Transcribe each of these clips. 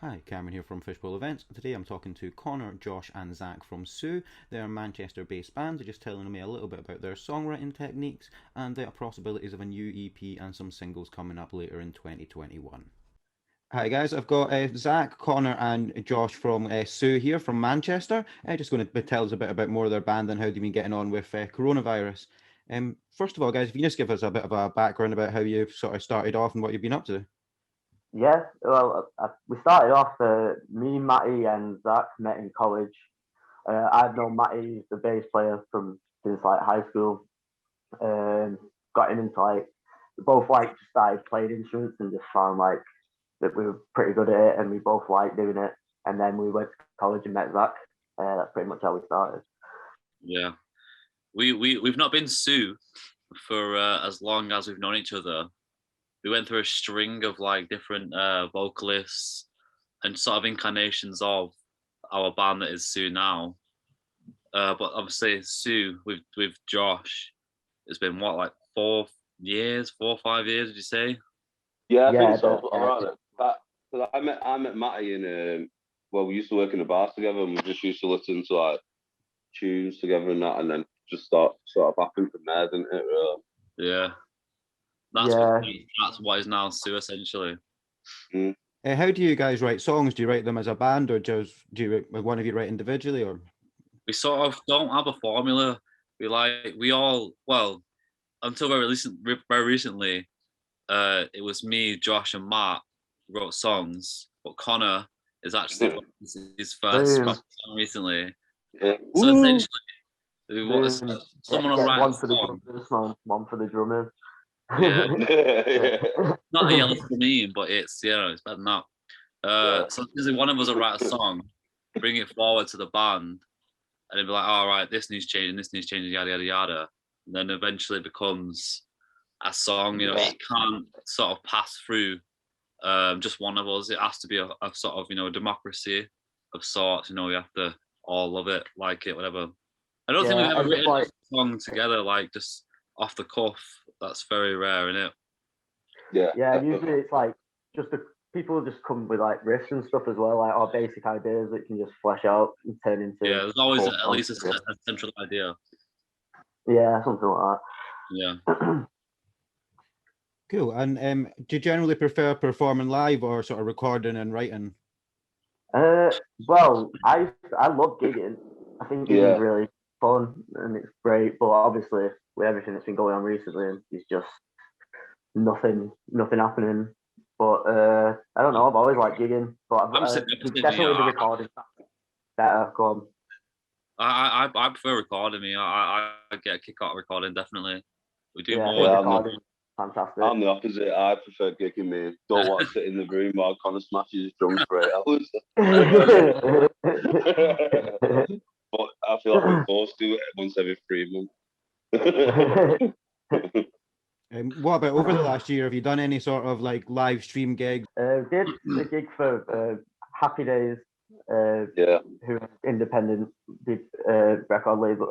Hi, Cameron here from Fishbowl Events. Today I'm talking to Connor, Josh and Zach from Sioux. They're a Manchester-based band. They're just telling me a little bit about their songwriting techniques and the possibilities of a new EP and some singles coming up later in 2021. Hi guys, I've got Zach, Connor and Josh from Sioux here from Manchester. Just going to tell us a bit about more of their band and how they've been getting on with coronavirus. First of all, guys, if you can just give us a bit of a background about how you've sort of started off and what you've been up to. Yeah, well, we started off, me, Matty, and Zach met in college. I've known Matty, the bass player, from since like high school. Got him into we both just started playing instruments and just found that we were pretty good at it, and we both liked doing it. And then we went to college and met Zach. That's pretty much how we started. Yeah, we've not been Sue for as long as we've known each other. We went through a string of different vocalists and sort of incarnations of our band that is Sue now. But obviously Sue with Josh, it's been what, 4 years, 4 or 5 years, did you say? Yeah, I think so. Around it. I met Matty in we used to work in a bar together, and we just used to listen to tunes together and that, and then just sort of happened from there, didn't it? Yeah. That's what is now Sue, essentially. Mm. How do you guys write songs? Do you write them as a band, or do one of you write individually? Or we sort of don't have a formula. We all until very recently, it was me, Josh, and Matt who wrote songs. But Connor is actually his first song recently. Yeah. So essentially, someone will write one a for song. the drummers, one for the drummers. Yeah. Not a yellow for me, but it's better than that. So usually one of us will write a song, bring it forward to the band, and they'll be like, all right, this needs changing, yada yada yada. And then eventually it becomes a song. It can't sort of pass through just one of us. It has to be a sort of a democracy of sorts. We have to all love it, like it, whatever. I don't think we've ever written a song together just off the cuff. That's very rare, isn't it? Yeah, usually it's people just come with riffs and stuff as well, or basic ideas that can just flesh out and turn into. Yeah, there's always at least a central idea. Yeah, something like that. Yeah. Cool. And do you generally prefer performing live or sort of recording and writing? Well, I love gigging. I think gigging is really fun and it's great, but obviously with everything that's been going on recently, it's just nothing happening. But I don't know. I've always liked gigging, but definitely the recording better. Go on. I prefer recording. I get a kick out of recording. Definitely, we do more. Yeah, recording. Fantastic. I'm the opposite. I prefer gigging, me. Don't want to sit in the room while Connor smashes his drums for 8 hours. But I feel like we're forced to do it once every 3 months. What about over the last year? Have you done any sort of live stream gigs? Did a gig for Happy Days, who are independent record label.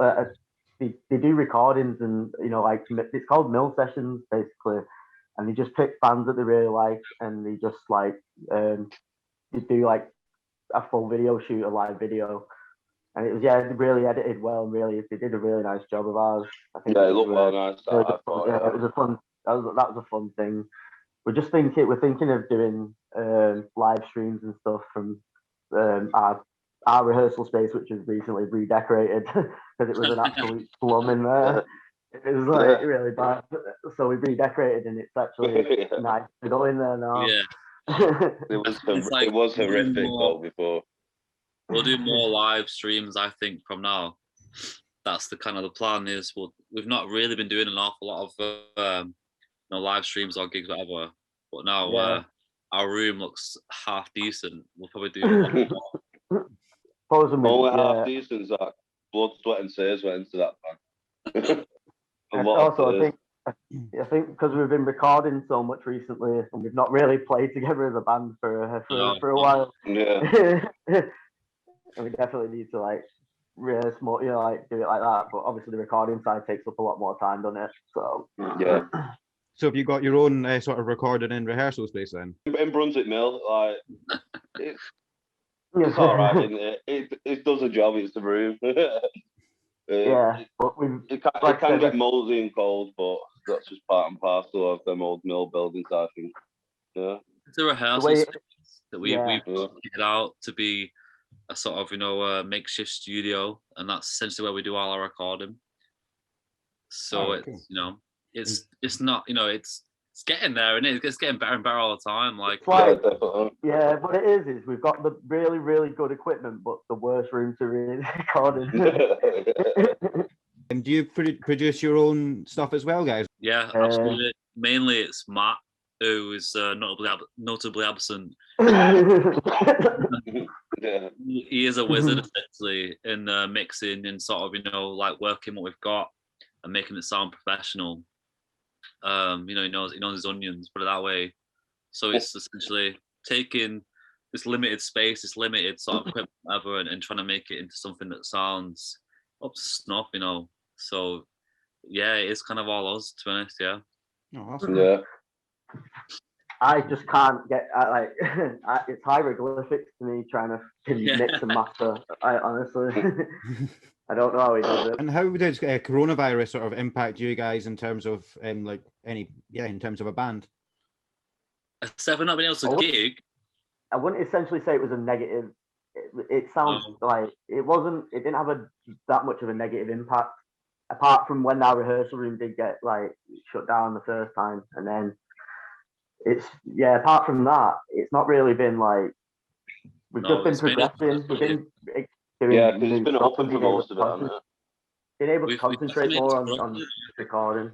They do recordings and it's called mill sessions basically, and they just pick bands that they really like, and they just they do a full video shoot, a live video, and it was really edited well, and really they did a really nice job of ours. I think it looked well nice. It was a fun. That was a fun thing. We're thinking of doing live streams and stuff from our rehearsal space, which was recently redecorated because it was an absolute slum in there. It was really bad. So we redecorated, and it's actually nice to go in there now. Yeah. It was horrific before. We'll do more live streams, I think, from now. That's the plan is we've not really been doing an awful lot of live streams or gigs, whatever. But now our room looks half decent. We'll probably do more. Only half decent, Zach. Blood, sweat, and tears went into that band. I think because we've been recording so much recently, and we've not really played together as a band for a while. Yeah. And we definitely need to rehearse more, do it like that. But obviously the recording side takes up a lot more time, doesn't it? So yeah. So have you got your own sort of recording and rehearsal space then? In Brunswick Mill, It's all right, isn't it? It does a job. It's the room. Yeah, but it can get mouldy and cold, but that's just part and parcel of them old mill buildings, I think. Yeah. It's a rehearsal space that we've figured out to be a sort of makeshift studio, and that's essentially where we do all our recording. So it's it's not it's getting there, and it's getting better and better all the time. Like what it is we've got the really, really good equipment, but the worst room to really record in. And do you produce your own stuff as well, guys? Yeah, absolutely. Mainly it's Matt, who is notably absent. He is a wizard essentially in mixing and sort of like working what we've got and making it sound professional. He knows his onions, put it that way. So it's essentially taking this limited space, this limited sort of equipment, whatever, and trying to make it into something that sounds up to snuff, So yeah, it's kind of all us, to be honest. Yeah. Oh, awesome. Yeah. I just can't get it's hieroglyphics to me trying to mix and master. I honestly, I don't know how he does it. And how does coronavirus sort of impact you guys in terms of in terms of a band? Except for not being able to gig. I wouldn't essentially say it was a negative. It sounds like it wasn't. It didn't have that much of a negative impact, apart from when our rehearsal room did get shut down the first time, and then apart from that, it's not really been we've just been progressing. We've been doing because it's been open for most of it, hasn't it? Been able to concentrate more on recording.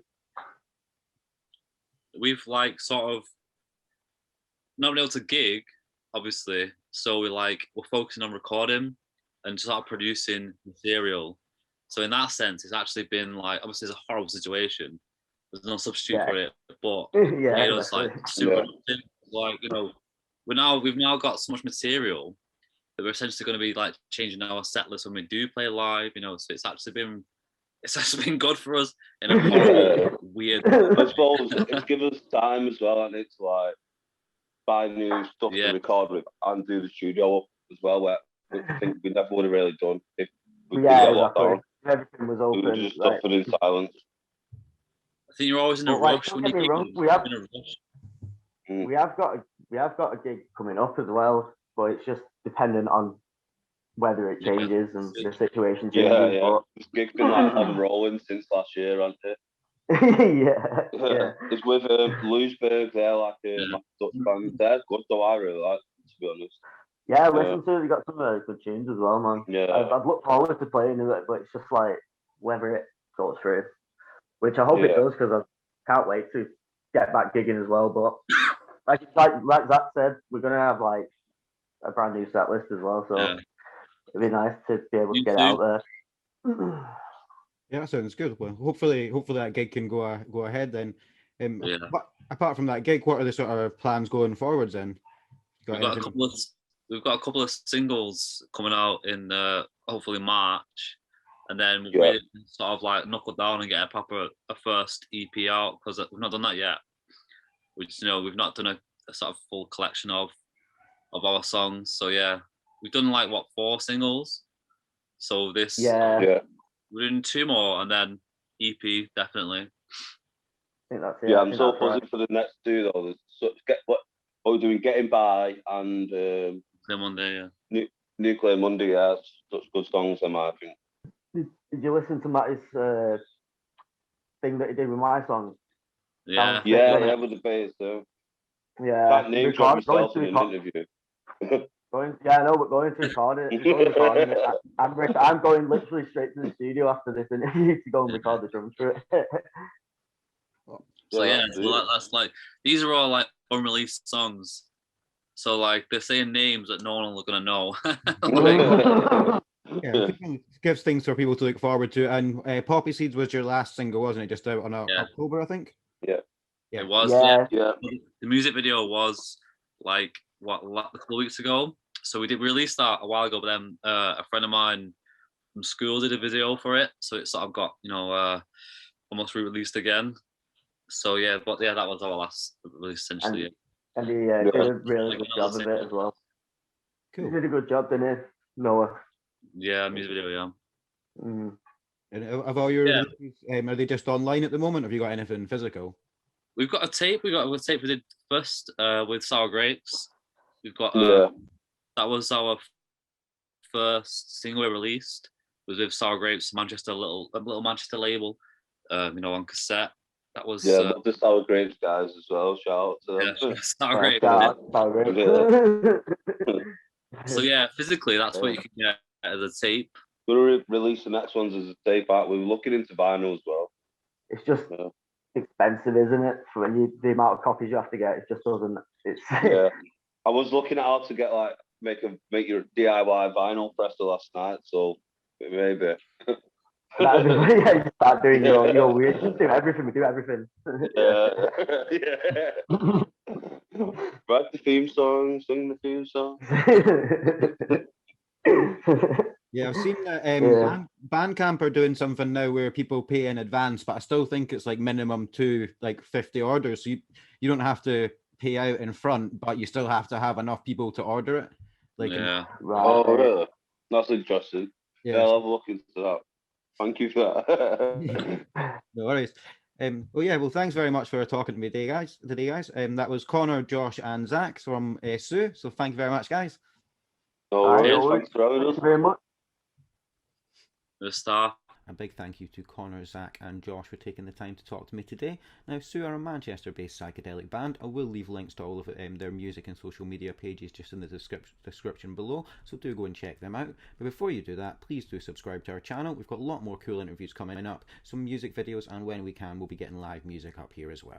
We've sort of not been able to gig, obviously, so we're focusing on recording and sort of producing material. So in that sense, it's actually been obviously it's a horrible situation. There's no substitute for it, but it's super productive. We've now got so much material that we're essentially going to be changing our set list when we do play live. So it's actually been good for us in a weird. I suppose it's given us time as well, and it's buy new stuff to record with and do the studio up as well, which I think we never would have really done if we exactly. Everything was open. We were just suffered in silence. I think you're always in a rush when you we have got a gig coming up as well, but it's just dependent on whether it changes and the situation changes. Yeah. This gig's been on rolling since last year, hasn't it? yeah. It's with Lewisburg. They're my Dutch band. They're good though. I really like them, to be honest. Yeah, listen to it. They got some very good tunes as well, man. Yeah. I've looked forward to playing it, but it's just whether it goes through, which I hope it does, because I can't wait to get back gigging as well. But like Zach said, we're gonna have a brand new set list as well, so it'd be nice to be able to get out there. Yeah, sounds good. Well, hopefully that gig can go ahead then. But apart from that gig, what are the sort of plans going forwards then? We've got a couple of singles coming out in hopefully March, and then we'll sort of knuckle down and get a first EP out, because we've not done that yet. We've not done a sort of full collection of our songs. So we've done 4 singles. So this we're doing 2 more, and then EP definitely. I think that's it. Yeah, I'm so buzzing for the next 2 though. We're doing Getting By and Nuclear Monday, Nuclear Monday, such good songs, I think. Did you listen to Matty's thing that he did with my song? Yeah, with the bass too. Yeah. That name drop yourself in an interview. I know, but going to record it, I'm going literally straight to the studio after this interview to go and record the drums for it. So that's these are all unreleased songs. So they're saying names that no one is gonna know. It gives things for people to look forward to. And Poppy Seeds was your last single, wasn't it? Just out on October, I think. Yeah. It was. Yeah. The music video was a couple of weeks ago. So we release that a while ago, but then a friend of mine from school did a video for it, so it sort of got almost re-released again. So that was our last release essentially. And he did a really good job of it as well. He Cool. did a good job, didn't he, Noah? Yeah, music video. Yeah. Mm. And of all your Yeah. releases, are they just online at the moment? Or have you got anything physical? We've got a tape. We got a tape we did first with Sour Grapes. We've got that was our first single we released. Was with Sour Grapes, Manchester, little Manchester label. On cassette. That was love the Sour Grapes guys as well. Shout out to them. yeah, Sour Grapes. Sour Grapes. So yeah, physically that's what you can get as a tape. We're gonna release the next ones as a tape out. We're looking into vinyl as well. It's just expensive, isn't it? For the amount of copies you have to get, it just doesn't. It's yeah. I was looking at how to get make your DIY vinyl presser last night, so maybe. That'd be, yeah, you start doing your weird. Just do everything. We do everything. Yeah. Write the theme song, sing the theme song. Yeah, I've seen that Bandcamp are doing something now where people pay in advance, but I still think it's like minimum to 50 orders. So you don't have to pay out in front, but you still have to have enough people to order it. Yeah. Right. Oh, really? That's interesting. Yeah, I'll have a look into that. Thank you for that. no worries. Well, thanks very much for talking to me today, guys. That was Connor, Josh, and Zach from Sioux. So thank you very much, guys. No worries. Thanks for having us. Thank you very much. The star. A big thank you to Connor, Zach, and Josh for taking the time to talk to me today. Now, Sioux are a Manchester-based psychedelic band. I will leave links to all of their music and social media pages just in the description below, so do go and check them out. But before you do that, please do subscribe to our channel. We've got a lot more cool interviews coming up, some music videos, and when we can, we'll be getting live music up here as well.